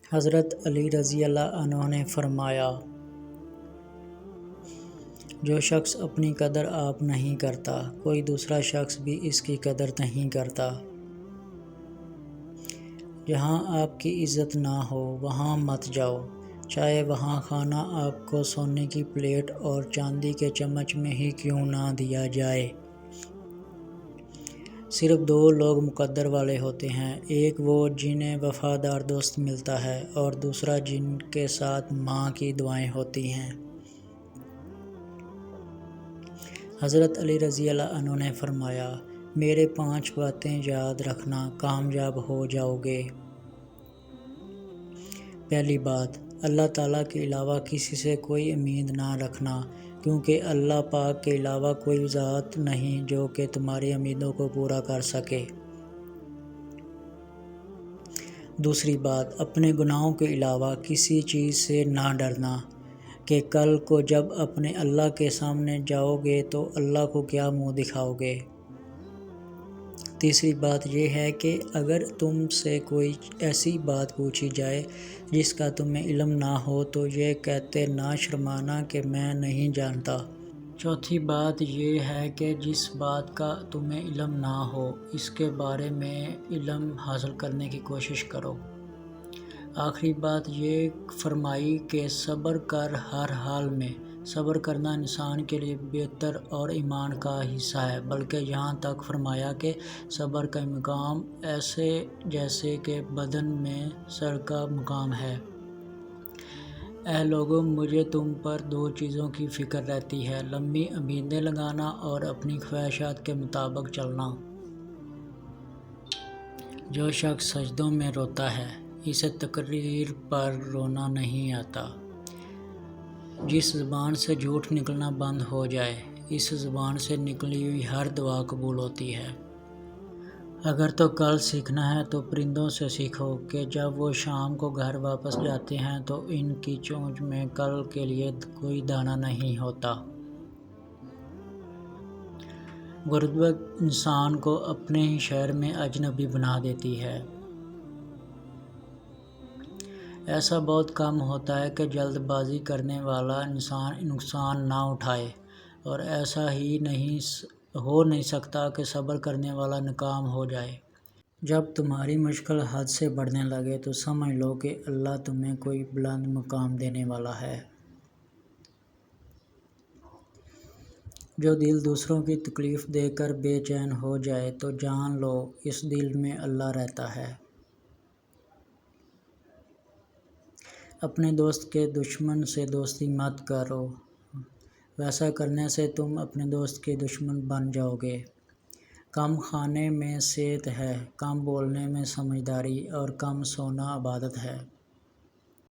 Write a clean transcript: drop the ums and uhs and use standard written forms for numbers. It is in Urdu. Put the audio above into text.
حضرت علی رضی اللہ عنہ نے فرمایا، جو شخص اپنی قدر آپ نہیں کرتا، کوئی دوسرا شخص بھی اس کی قدر نہیں کرتا۔ جہاں آپ کی عزت نہ ہو وہاں مت جاؤ، چاہے وہاں کھانا آپ کو سونے کی پلیٹ اور چاندی کے چمچ میں ہی کیوں نہ دیا جائے۔ صرف دو لوگ مقدر والے ہوتے ہیں، ایک وہ جنہیں وفادار دوست ملتا ہے اور دوسرا جن کے ساتھ ماں کی دعائیں ہوتی ہیں۔ حضرت علی رضی اللہ عنہ نے فرمایا، میرے 5 باتیں یاد رکھنا، کامیاب ہو جاؤ گے۔ پہلی بات، اللہ تعالیٰ کے علاوہ کسی سے کوئی امید نہ رکھنا، کیونکہ اللہ پاک کے علاوہ کوئی ذات نہیں جو کہ تمہاری امیدوں کو پورا کر سکے۔ دوسری بات، اپنے گناہوں کے علاوہ کسی چیز سے نہ ڈرنا کہ کل کو جب اپنے اللہ کے سامنے جاؤ گے تو اللہ کو کیا منہ دکھاؤ گے۔ تیسری بات یہ ہے کہ اگر تم سے کوئی ایسی بات پوچھی جائے جس کا تمہیں علم نہ ہو تو یہ کہتے نہ شرمانا کہ میں نہیں جانتا۔ چوتھی بات یہ ہے کہ جس بات کا تمہیں علم نہ ہو اس کے بارے میں علم حاصل کرنے کی کوشش کرو۔ آخری بات یہ فرمائی کہ صبر کر ہر حال میں۔ صبر کرنا انسان کے لیے بہتر اور ایمان کا حصہ ہے، بلکہ یہاں تک فرمایا کہ صبر کا مقام ایسے جیسے کہ بدن میں سر کا مقام ہے۔ اے لوگو، مجھے تم پر 2 چیزوں کی فکر رہتی ہے، لمبی امیدیں لگانا اور اپنی خواہشات کے مطابق چلنا۔ جو شخص سجدوں میں روتا ہے اسے تقریر پر رونا نہیں آتا۔ جس زبان سے جھوٹ نکلنا بند ہو جائے اس زبان سے نکلی ہوئی ہر دعا قبول ہوتی ہے۔ اگر تو کل سیکھنا ہے تو پرندوں سے سیکھو کہ جب وہ شام کو گھر واپس جاتے ہیں تو ان کی چونچ میں کل کے لیے کوئی دانہ نہیں ہوتا۔ غربت انسان کو اپنے ہی شہر میں اجنبی بنا دیتی ہے۔ ایسا بہت کم ہوتا ہے کہ جلد بازی کرنے والا انسان نقصان نہ اٹھائے، اور ایسا ہی ہو نہیں سکتا کہ صبر کرنے والا ناکام ہو جائے۔ جب تمہاری مشکل حد سے بڑھنے لگے تو سمجھ لو کہ اللہ تمہیں کوئی بلند مقام دینے والا ہے۔ جو دل دوسروں کی تکلیف دے کر بے چین ہو جائے تو جان لو اس دل میں اللہ رہتا ہے۔ اپنے دوست کے دشمن سے دوستی مت کرو، ویسا کرنے سے تم اپنے دوست کے دشمن بن جاؤ گے۔ کم کھانے میں صحت ہے، کم بولنے میں سمجھداری اور کم سونا عبادت ہے۔